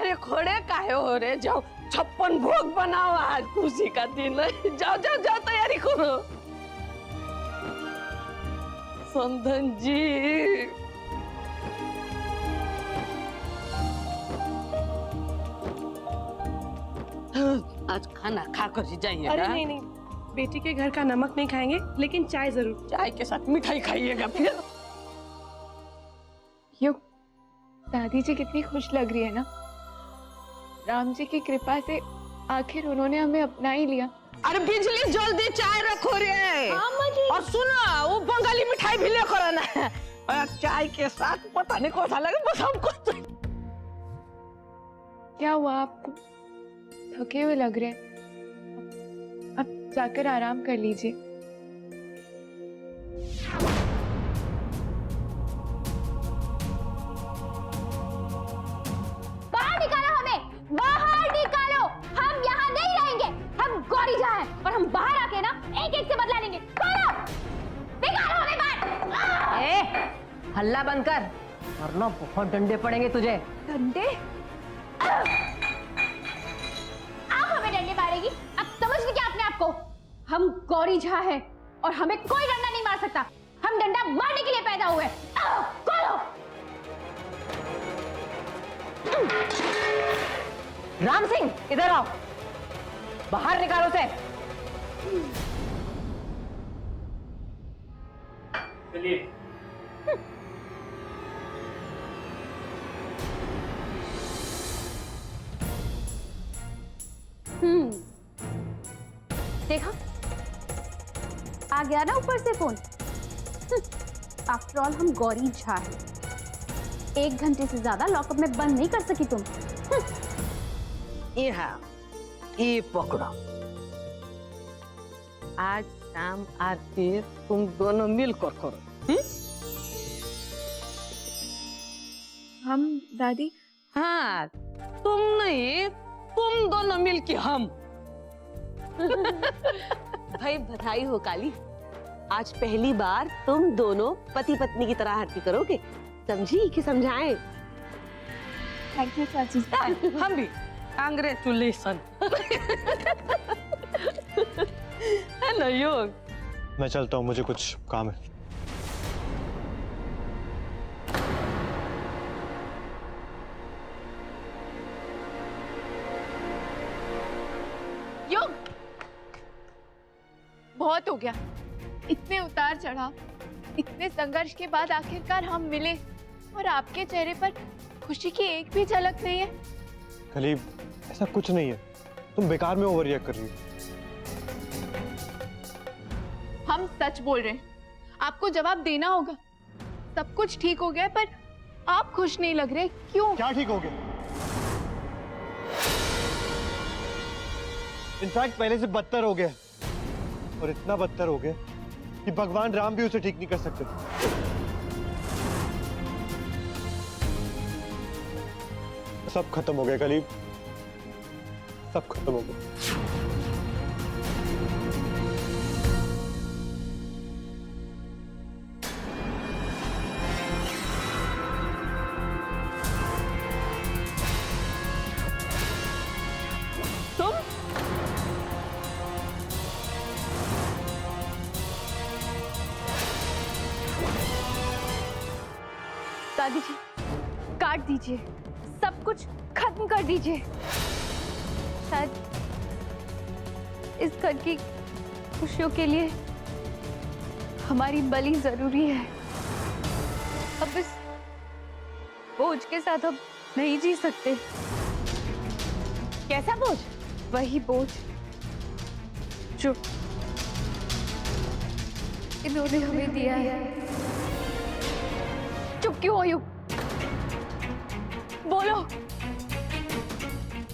अरे खोड़े काहे हो रे, जाओ 56 भोग बनाओ, आज खुशी का दिन है। जाओ जाओ जाओ तैयारी करो। समधन जी आज खाना खाकर ही जाइएगा। अरे नहीं नहीं, बेटी के घर का नमक नहीं खाएंगे, लेकिन चाय जरूर। चाय के साथ मिठाई खाइएगा फिर। युग, दादी जी कितनी खुश लग रही है ना। राम जी की कृपा से आखिर उन्होंने हमें अपना ही लिया। अरे बिजली जल्दी चाय रखो रे। और सुनो, वो बंगाली मिठाई भी लेकर आना है। और चाय के साथ पता नहीं कौन सा लगे, बस हमको तो। क्या हुआ आपको? थके हुए लग रहे हैं, अब जाकर आराम कर लीजिए। बाहर निकालो हमें, बाहर निकालो। हम यहाँ नहीं रहेंगे, हम गौरी जहाँ हैं और हम बाहर आके ना एक एक से बदला लेंगे। चलो, निकालो हमें बाहर। ए, हल्ला बंद कर, वरना बहुत डंडे पड़ेंगे तुझे। डंडे? आप हमें डंडे मारेगी? अब समझ ली क्या आपने आपको? हम गौरी झा हैं और हमें कोई डंडा नहीं मार सकता। हम डंडा मारने के लिए पैदा हुए। खोलो। राम सिंह, इधर आओ, बाहर निकालो उसे। चलिए। देखा, आ गया ना ऊपर से फोन। आफ्टर ऑल हम गौरी झा हैं। 1 घंटे से ज्यादा लॉकअप में बंद नहीं कर सकी तुम। ये पकड़ो, आज शाम आरती तुम दोनों मिलकर करो। हम दादी? हाँ, तुम नहीं, तुम दोनों मिलके हम। भाई बधाई हो काली, आज पहली बार तुम दोनों पति पत्नी की तरह आरती करोगे। समझी कि समझाएं? थैंक यू चाची। हम भी कांग्रेचुलेशन। है ना योग? मैं चलता हूँ, मुझे कुछ काम है। युग, बहुत हो गया। इतने उतार चढ़ाव, इतने संघर्ष के बाद आखिरकार हम मिले और आपके चेहरे पर खुशी की एक भी झलक नहीं है। कली, ऐसा कुछ नहीं है, तुम बेकार में ओवर रिएक्ट कर रही हो। हम सच बोल रहे हैं, आपको जवाब देना होगा। सब कुछ ठीक हो गया पर आप खुश नहीं लग रहे, क्यों? क्या ठीक हो गया? इनफैक्ट पहले से बदतर हो गया, और इतना बदतर हो गया कि भगवान राम भी उसे ठीक नहीं कर सकते। सब खत्म हो गया कली, सब खत्म हो गया। दादी जी, काट दीजिए, सब कुछ खत्म कर दीजिए। शायद इस घर की खुशियों के लिए हमारी बलि जरूरी है। अब इस बोझ के साथ अब नहीं जी सकते। कैसा बोझ? वही बोझ जो इन्होंने हमें दिया है। चुप क्यों हो युग? बोलो,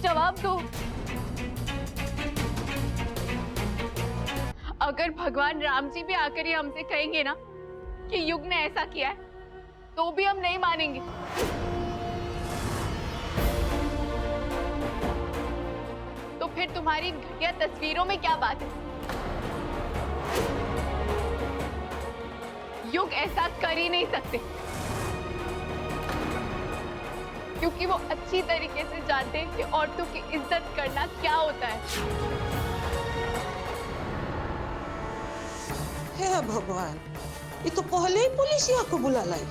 जवाब दो। अगर भगवान राम जी भी आकर ये हमसे कहेंगे ना कि युग ने ऐसा किया है, तो भी हम नहीं मानेंगे। तो फिर तुम्हारी घटिया तस्वीरों में क्या बात है? युग ऐसा कर ही नहीं सकते, क्योंकि वो अच्छी तरीके से जानते हैं कि औरतों की इज्जत करना क्या होता है। हे भगवान, ये तो पहले ही पुलिसिया को बुला लाई।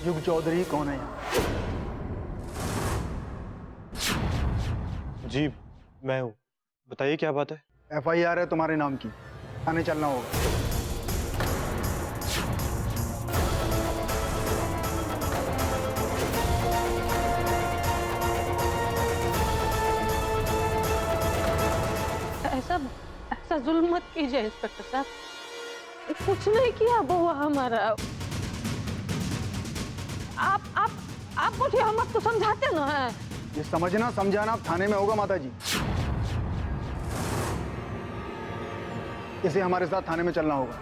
युग चौधरी कौन है यहाँ? जी मैं हूँ, बताइए क्या बात है। FIR है तुम्हारे नाम की, थाने चलना होगा। ऐसा जुल्म मत कीजिए इंस्पेक्टर साहब, कुछ नहीं किया बुआ हमारा। आप मुझे हम तो समझाते ना है। ये समझना समझाना अब थाने में होगा माता जी। इसे हमारे साथ थाने में चलना होगा।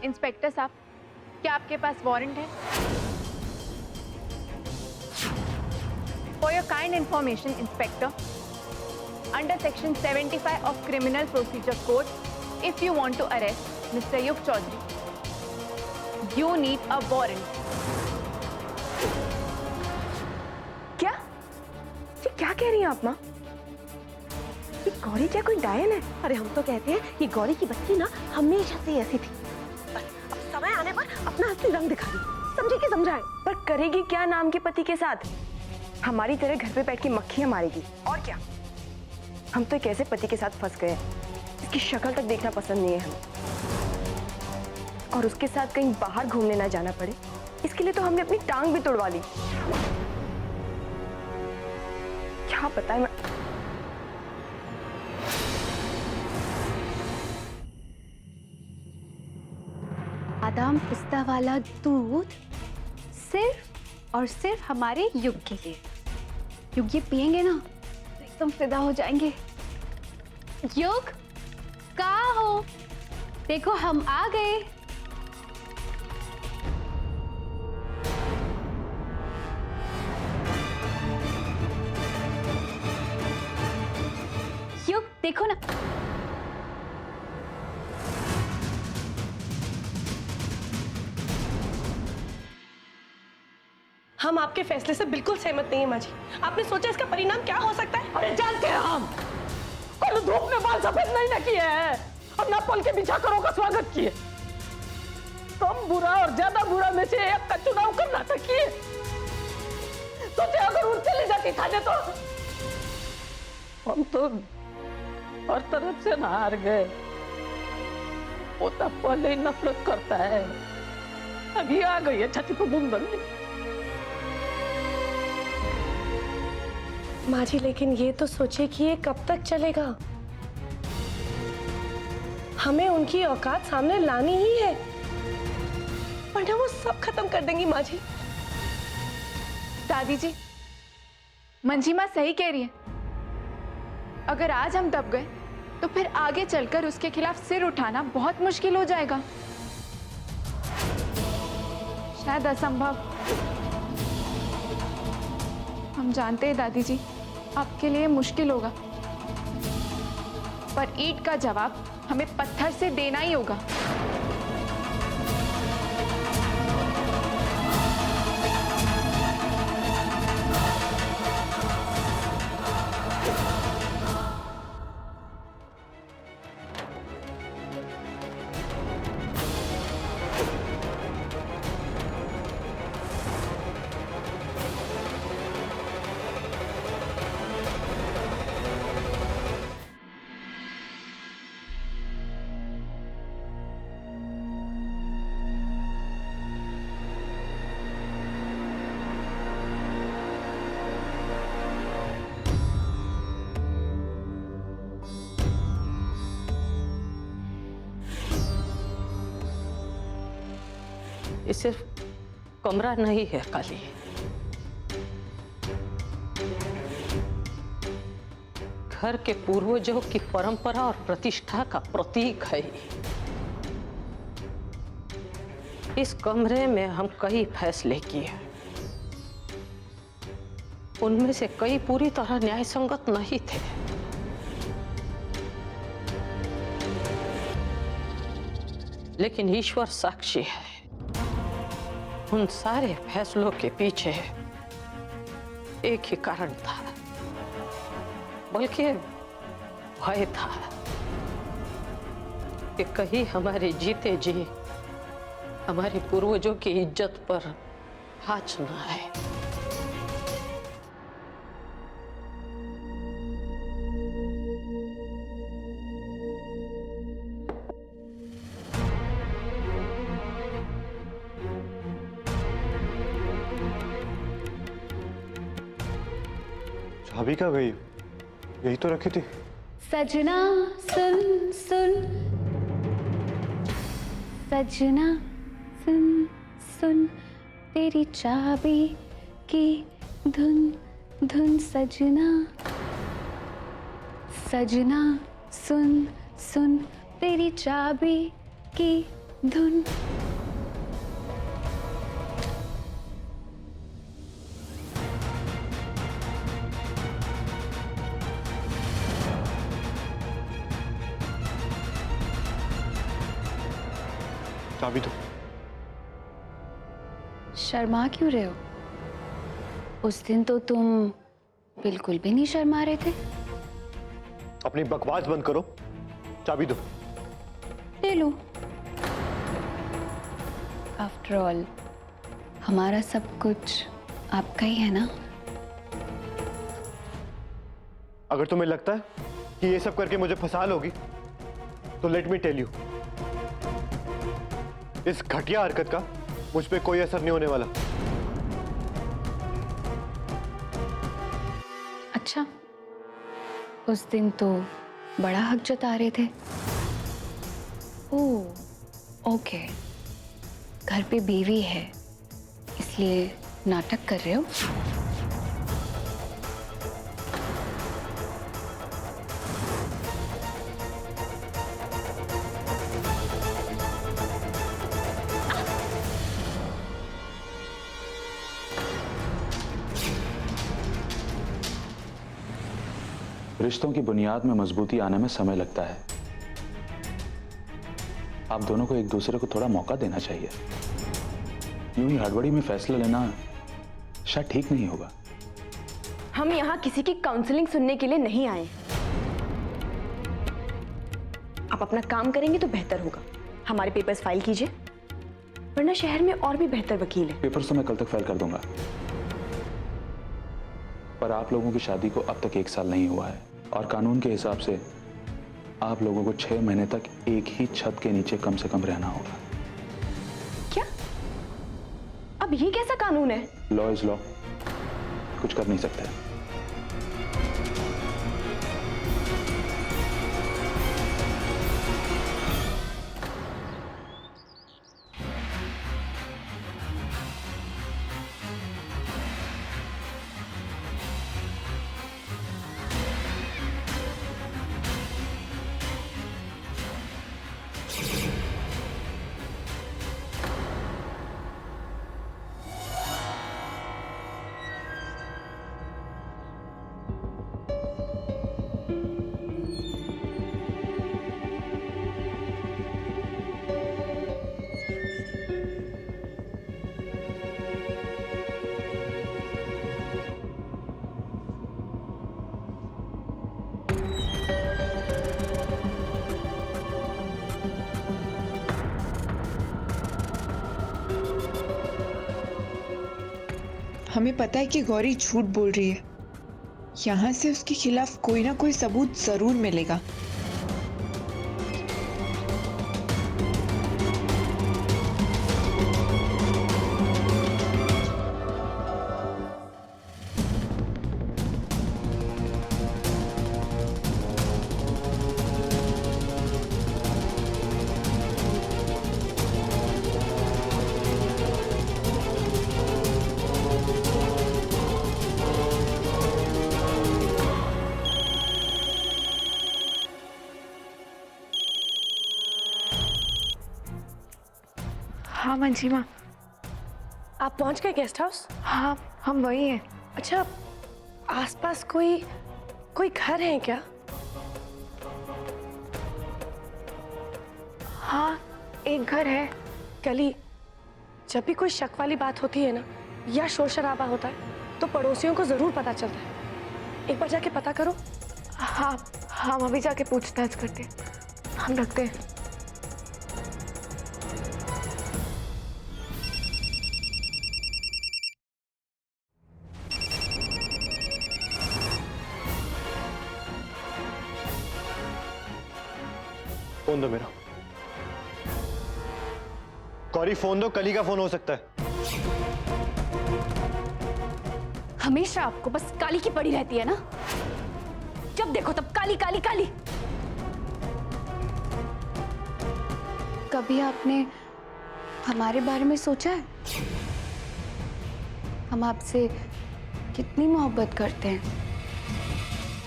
इंस्पेक्टर साहब, क्या आपके पास वारंट है? For your kind information, Inspector, under Section 75 of Criminal Procedure Code, if you want to arrest Mr. Yug Chaudhary, you need a warrant. क्या? ये क्या कह रही हैं आप माँ? ये गौरी क्या कोई डायन है? अरे हम तो कहते हैं ये गौरी की बच्ची ना हमेशा से ऐसी थी, बस अब समय आने पर अपना असली रंग दिखा दी। समझे कि समझाए? पर करेगी क्या नाम के पति के साथ? हमारी तरह घर पे बैठ के मक्खियां मारेगी और क्या? हम तो एक ऐसे पति के साथ फंस गए इसकी शक्ल तक देखना पसंद नहीं है हमें, और उसके साथ कहीं बाहर घूमने ना जाना पड़े इसके लिए तो हमने अपनी टांग भी तोड़वा ली। क्या पता है बादाम पिस्ता वाला दूध सिर्फ और सिर्फ हमारे युग के लिए। युग ये पियेंगे ना तो एकदम फिदा हो जाएंगे। युग कहाँ हो? देखो हम आ गए। युग देखो ना। हम आपके फैसले से बिल्कुल सहमत नहीं है माँ जी। आपने सोचा इसका परिणाम क्या हो सकता है? अरे जानते हैं हम, कल धूप में बाल सफेद नहीं न किए हैं और ना पल के बिछाकरों का स्वागत किए। कम बुरा और ज्यादा बुरा में से एक का चुनाव करना था किए। सोचे अगर उड़ चली जाती थाने तो हम तो हर तरफ से ना हार गए। पोता पहले ही नफरत करता है, अभी आ गई है छाती पर मुंडन। माँ जी लेकिन ये तो सोचिए कि ये कब तक चलेगा? हमें उनकी औकात सामने लानी ही है, वरना वो सब खत्म कर देंगी माँ जी। दादी जी, मंजीमा सही कह रही है। अगर आज हम दब गए तो फिर आगे चलकर उसके खिलाफ सिर उठाना बहुत मुश्किल हो जाएगा, शायद असंभव। हम जानते हैं दादी जी, आपके लिए मुश्किल होगा, पर ईंट का जवाब हमें पत्थर से देना ही होगा। ये सिर्फ कमरा नहीं है काली, घर के पूर्वजों की परंपरा और प्रतिष्ठा का प्रतीक है। इस कमरे में हम कई फैसले किए, उनमें से कई पूरी तरह न्याय संगत नहीं थे। लेकिन ईश्वर साक्षी है, उन सारे फैसलों के पीछे एक ही कारण था, बल्कि भय था कि कहीं हमारे जीते जी हमारे पूर्वजों की इज्जत पर आँच न आए। चाबी कहाँ गई? यही तो रखी थी। सजना सुन सुन, सजना सुन सुन, तेरी चाबी की धुन धुन। सजना सजना सुन सुन, तेरी चाबी की धुन। चाबी दो। शर्मा क्यों रहे हो? उस दिन तो तुम बिल्कुल भी नहीं शर्मा रहे थे। अपनी बकवास बंद करो, चाबी दो। ले लो। आफ्टर ऑल हमारा सब कुछ आपका ही है ना। अगर तुम्हें लगता है कि ये सब करके मुझे फंसा लोगी, तो लेट मी टेल यू, इस घटिया हरकत का मुझ पे कोई असर नहीं होने वाला। अच्छा, उस दिन तो बड़ा हक जता रहे थे। ओह ओके, घर पे बीवी है इसलिए नाटक कर रहे हो। रिश्तों की बुनियाद में मजबूती आने में समय लगता है। आप दोनों को एक दूसरे को थोड़ा मौका देना चाहिए। यूं ही हड़बड़ी में फैसला लेना शायद ठीक नहीं होगा। हम यहाँ किसी की काउंसलिंग सुनने के लिए नहीं आए। आप अपना काम करेंगे तो बेहतर होगा। हमारे पेपर्स फाइल कीजिए, वरना शहर में और भी बेहतर वकील हैं। पेपर्स तो मैं कल तक फाइल कर दूंगा, पर आप लोगों की शादी को अब तक 1 साल नहीं हुआ है और कानून के हिसाब से आप लोगों को 6 महीने तक एक ही छत के नीचे कम से कम रहना होगा। क्या? अब ये कैसा कानून है? लॉ इज लॉ, कुछ कर नहीं सकते। हमें पता है कि गौरी झूठ बोल रही है। यहाँ से उसके खिलाफ कोई ना कोई सबूत जरूर मिलेगा। हाँ मंजिमा, आप पहुंच गए गेस्ट हाउस? हाँ हम वही हैं। अच्छा, आसपास कोई घर है क्या? हाँ, एक घर है। कली, जब भी कोई शक वाली बात होती है ना या शोर शराबा होता है तो पड़ोसियों को जरूर पता चलता है। एक बार जाके पता करो। हाँ, हम अभी जाके पूछताछ करते हैं। हम रखते हैं। फोन दो मेरा। गौरी फोन दो, कली का फोन हो सकता है। हमेशा आपको बस काली की पड़ी रहती है ना, जब देखो तब काली काली काली। कभी आपने हमारे बारे में सोचा है? हम आपसे कितनी मोहब्बत करते हैं।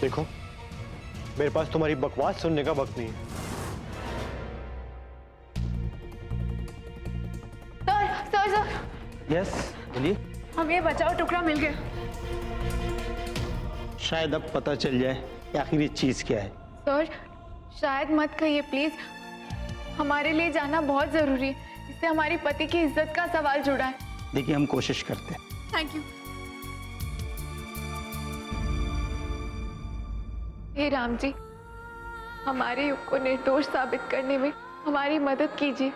देखो, मेरे पास तुम्हारी बकवास सुनने का वक्त नहीं है। सर यस, बोलिए। हमें बचाओ टुकड़ा मिल गया। शायद अब पता चल जाए कि आखिर ये चीज क्या है। सर शायद मत कहिए प्लीज, हमारे लिए जाना बहुत जरूरी है। इससे हमारी पति की इज्जत का सवाल जुड़ा है। देखिए, हम कोशिश करते हैं। Thank you. हे राम जी, हमारे युग को निर्दोष साबित करने में हमारी मदद कीजिए।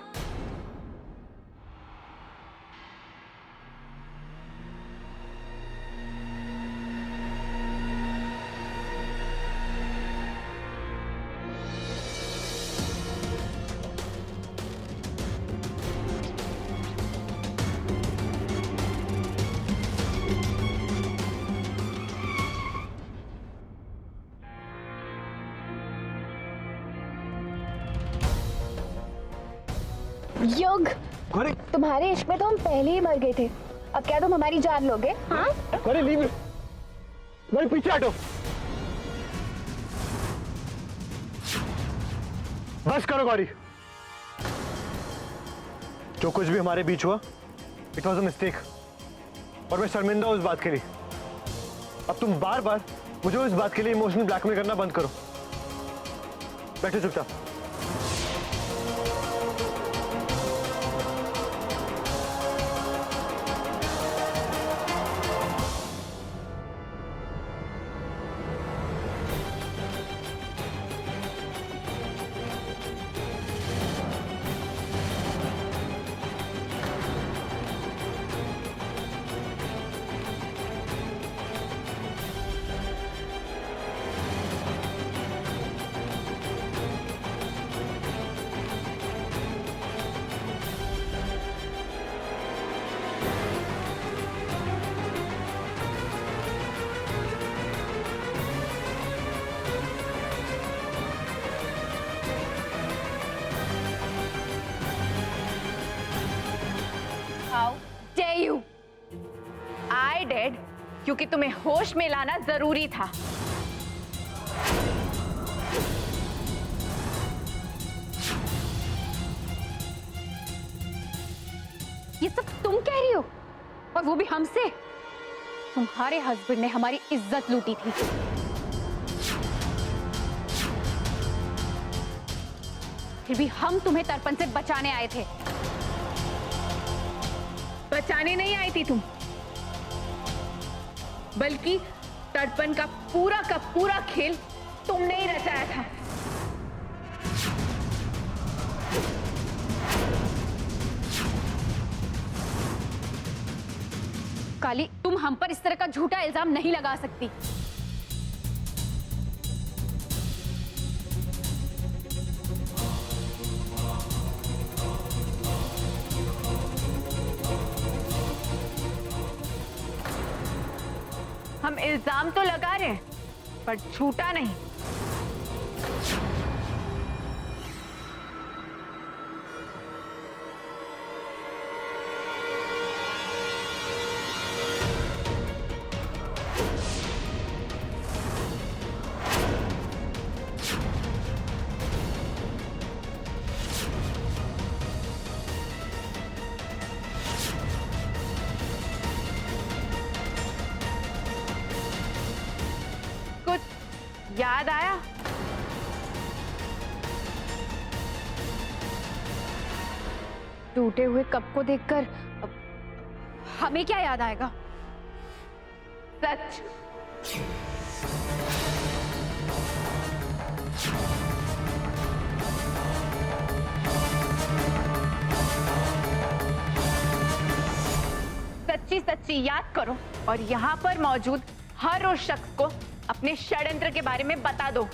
युग, तुम्हारे इश्क में तो हम पहले ही मर गए थे, अब क्या तुम हमारी जान लोगे? हाँ? गौरी लीव, गौरी पीछे हटो। बस करो गौरी। जो कुछ भी हमारे बीच हुआ, इट वॉज अ मिस्टेक, और मैं शर्मिंदा हूं उस बात के लिए। अब तुम बार बार मुझे इस बात के लिए इमोशनल ब्लैकमेल करना बंद करो। बैठो चुपचाप। How dare you? I did, क्योंकि तुम्हें होश में लाना जरूरी था। ये सब तुम कह रही हो, और वो भी हमसे? तुम्हारे हस्बैंड ने हमारी इज्जत लूटी थी। फिर भी हम तुम्हें तर्पण से बचाने आए थे। बचाने नहीं आई थी तुम, बल्कि तर्पण का पूरा खेल तुमने ही रचाया था। काली, तुम हम पर इस तरह का झूठा इल्जाम नहीं लगा सकती। हम इल्जाम तो लगा रहे हैं, पर झूठा नहीं। याद आया? टूटे हुए कप को देखकर हमें क्या याद आएगा? सच। सच्ची सच्ची याद करो और यहाँ पर मौजूद हर उस शख्स को अपने षड्यंत्र के बारे में बता दो।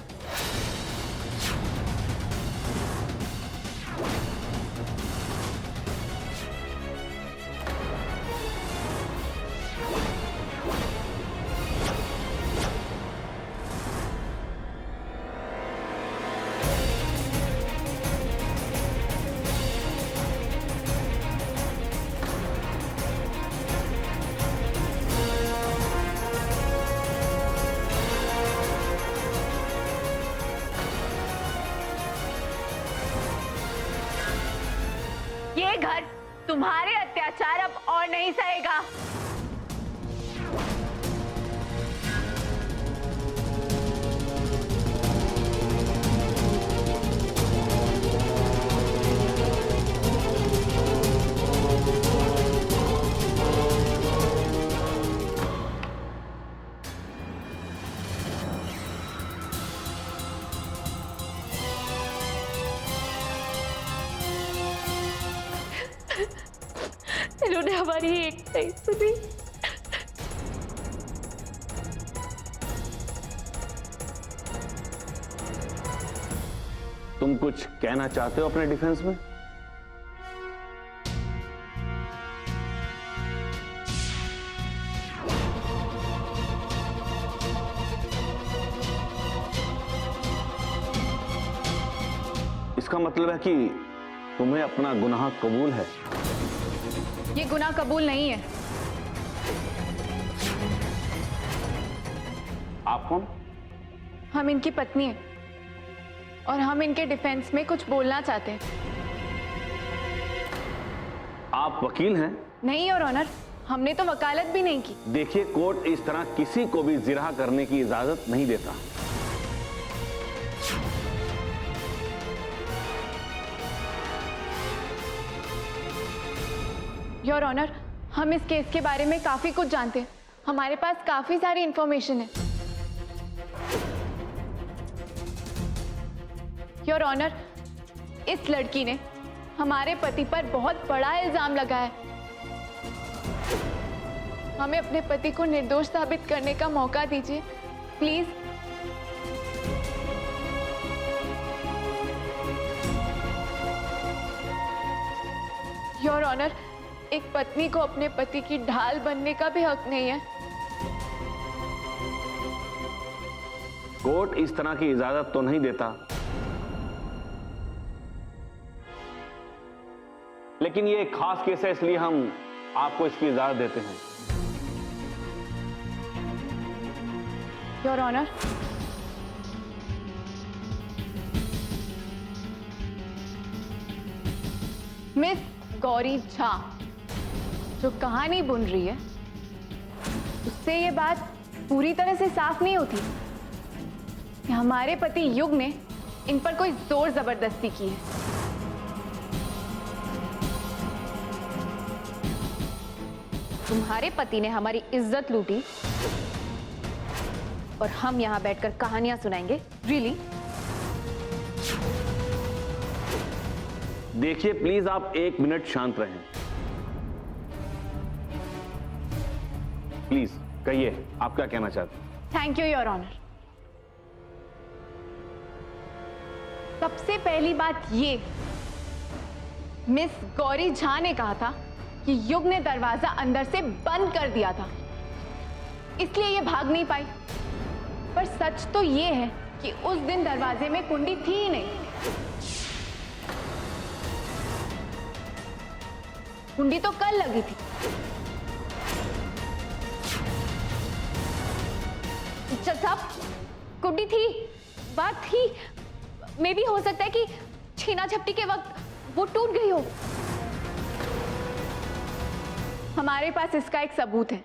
ये घर तुम्हारे अत्याचार अब और नहीं सहेगा। इन्होंने हमारी एक नहीं सुनी। तुम कुछ कहना चाहते हो अपने डिफेंस में? इसका मतलब है कि तुम्हें अपना गुनाह कबूल है? ये गुनाह कबूल नहीं है। आप कौन? हम इनकी पत्नी हैं और हम इनके डिफेंस में कुछ बोलना चाहते हैं। आप वकील हैं? नहीं योर ऑनर, हमने तो वकालत भी नहीं की। देखिए, कोर्ट इस तरह किसी को भी जिरह करने की इजाजत नहीं देता। योर ऑनर, हम इस केस के बारे में काफी कुछ जानते हैं। हमारे पास काफी सारी इंफॉर्मेशन है। योर ऑनर, इस लड़की ने हमारे पति पर बहुत बड़ा इल्जाम लगाया है। हमें अपने पति को निर्दोष साबित करने का मौका दीजिए प्लीज। योर ऑनर, एक पत्नी को अपने पति की ढाल बनने का भी हक नहीं है। कोर्ट इस तरह की इजाजत तो नहीं देता, लेकिन ये एक खास केस है, इसलिए हम आपको इसकी इजाजत देते हैं। Your honour, miss Gauri Jha जो कहानी बुन रही है, उससे ये बात पूरी तरह से साफ नहीं होती कि हमारे पति युग ने इन पर कोई जोर जबरदस्ती की है। तुम्हारे पति ने हमारी इज्जत लूटी और हम यहां बैठकर कहानियां सुनाएंगे? रियली? देखिए प्लीज, आप 1 मिनट शांत रहें। प्लीज कहिए, आप क्या कहना चाहते हैं? Thank you your honour. सबसे पहली बात ये, मिस गौरी झा ने कहा था कि युग ने दरवाजा अंदर से बंद कर दिया था, इसलिए ये भाग नहीं पाई। पर सच तो ये है कि उस दिन दरवाजे में कुंडी थी ही नहीं। कुंडी तो कल लगी थी। जज साहब, कुंडी थी, बात थी। मे भी हो सकता है कि छीना झपटी के वक्त वो टूट गई हो। हमारे पास इसका एक सबूत है,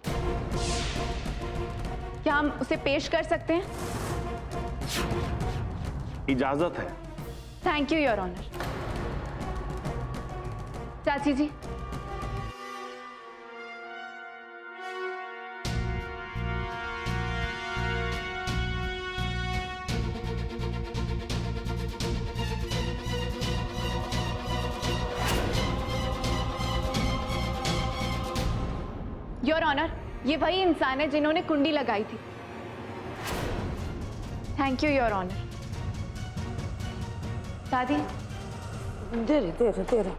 क्या हम उसे पेश कर सकते हैं? इजाजत है। Thank you your honour. चाची जी, योर ऑनर, ये वही इंसान है जिन्होंने कुंडी लगाई थी। Thank you your honour. दादी, दे रहे।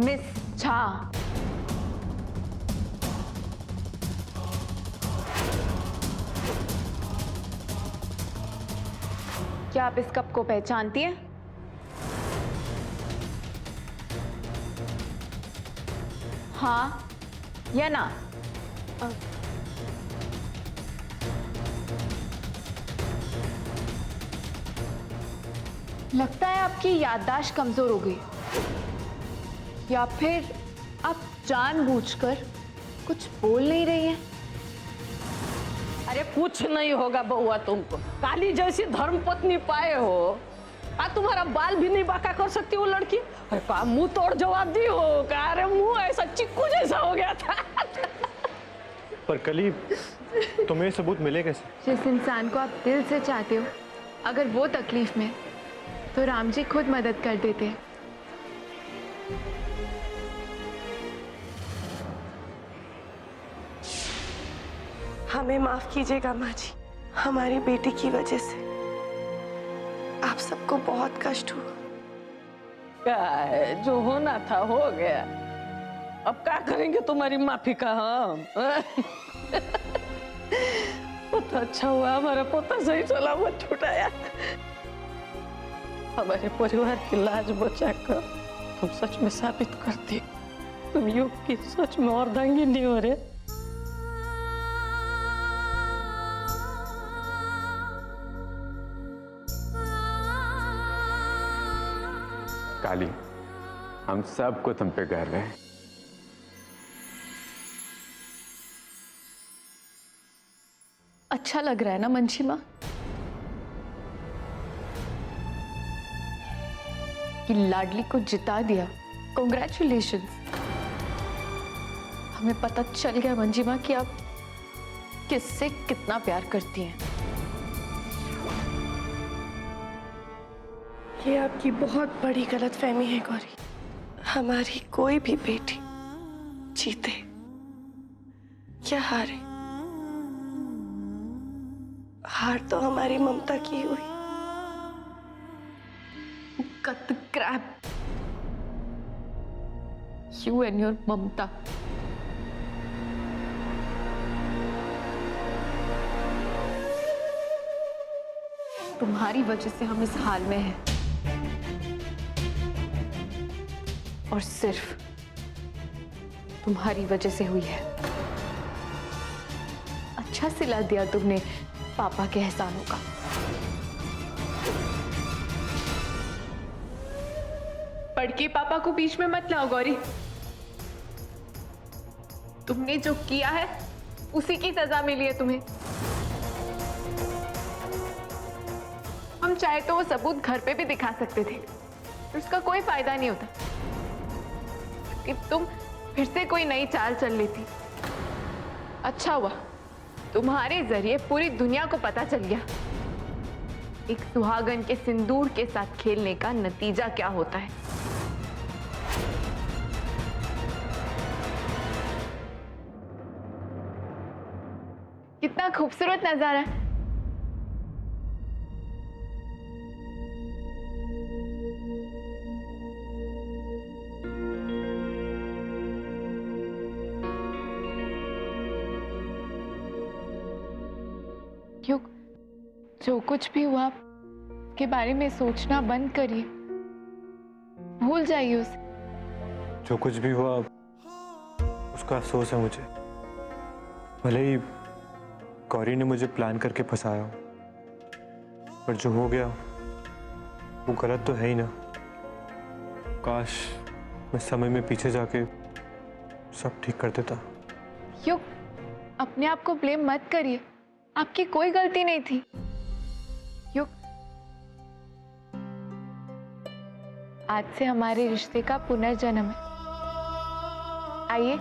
मिस झा, क्या आप इस कप को पहचानती हैं? हाँ या ना? लगता है आपकी याददाश्त कमजोर हो गई, या फिर आप जानबूझकर कुछ बोल नहीं रही हैं। अरे कुछ नहीं होगा बउआ, तुमको काली जैसी धर्मपत्नी पाए हो, तुम्हारा बाल भी नहीं बांका कर सकती वो लड़की। अरे का मुंह तोड़ जवाब दी हो का? अरे मुंह ऐसा चिक्कू जैसा हो गया था। पर कली तुम्हें सबूत मिले कैसे? जिस इंसान को आप दिल से चाहते हो, अगर वो तकलीफ में, तो राम जी खुद मदद कर देते हैं। हमें माफ कीजिएगा माँ जी, हमारी बेटी की वजह से आप सबको बहुत कष्ट हुआ। क्या है, जो होना था हो गया, अब क्या करेंगे तुम्हारी माफी का हम? पोता अच्छा हुआ, हमारा पोता सही सलामत छुटाया। हमारे परिवार की लाज बचाकर तुम सच में साबित करती, तुम युग की सच में अर्धांगिनी हो रे। काली, हम सबको तुम पे गर्व है। अच्छा लग रहा है ना मंशी माँ, कि लाडली को जिता दिया। कॉन्ग्रेचुलेशंस। हमें पता चल गया मंजी माँ कि आप किससे कितना प्यार करती हैं। ये आपकी बहुत बड़ी गलतफहमी है गौरी। हमारी कोई भी बेटी जीते या हारे, हार तो हमारी ममता की हुई। Cut the crap. You and your ममता। तुम्हारी वजह से हम इस हाल में हैं, और सिर्फ तुम्हारी वजह से हुई है। अच्छा सिला दिया तुमने पापा के एहसानों का। बड़के पापा को बीच में मत लाओ गौरी। तुमने जो किया है उसी की सजा मिली है तुम्हें। हम चाहे तो वो सबूत घर पे भी दिखा सकते थे, उसका कोई फायदा नहीं होता। कि तुम फिर से कोई नई चाल चल लेती। अच्छा हुआ तुम्हारे जरिए पूरी दुनिया को पता चल गया एक सुहागन के सिंदूर के साथ खेलने का नतीजा क्या होता है। कितना खूबसूरत नजारा है। क्यों, जो कुछ भी हुआ के बारे में सोचना बंद करिए, भूल जाइए उसे। जो कुछ भी हुआ उसका अफसोस है मुझे। भले ही गौरी ने मुझे प्लान करके फंसाया, पर जो हो गया वो गलत तो है ही ना। काश मैं समय में पीछे जाके सब ठीक कर देता। युग, अपने आप को ब्लेम मत करिए, आपकी कोई गलती नहीं थी। युग, आज से हमारे रिश्ते का पुनर्जन्म है। आइए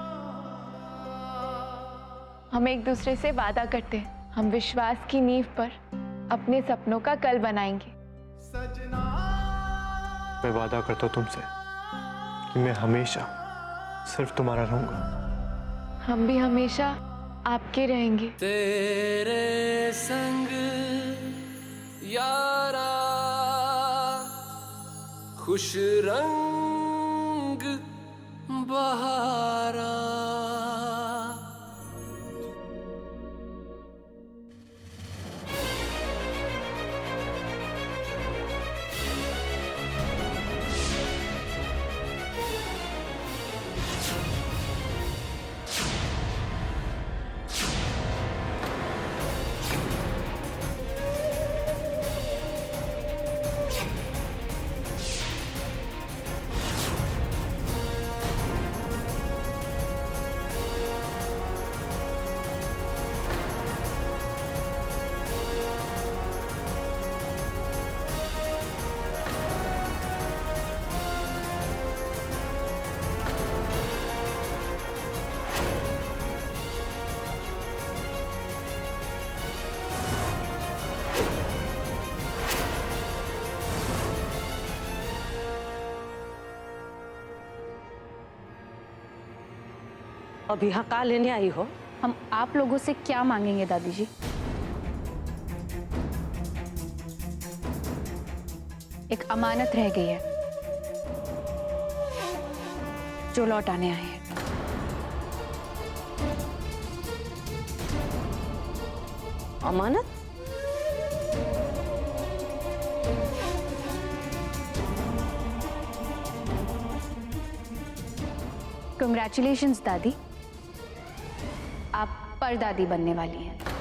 हम एक दूसरे से वादा करते हैं, हम विश्वास की नींव पर अपने सपनों का कल बनाएंगे। मैं वादा करता हूँ तुमसे कि मैं हमेशा सिर्फ तुम्हारा रहूंगा। हम भी हमेशा आपके रहेंगे। तेरे संग यारा खुश रंग बहारा। अब यहाँ का लेने आई हो? हम आप लोगों से क्या मांगेंगे दादी जी? एक अमानत रह गई है जो लौटाने आए हैं। अमानत? कंग्रेचुलेशंस दादी, आप परदादी बनने वाली हैं।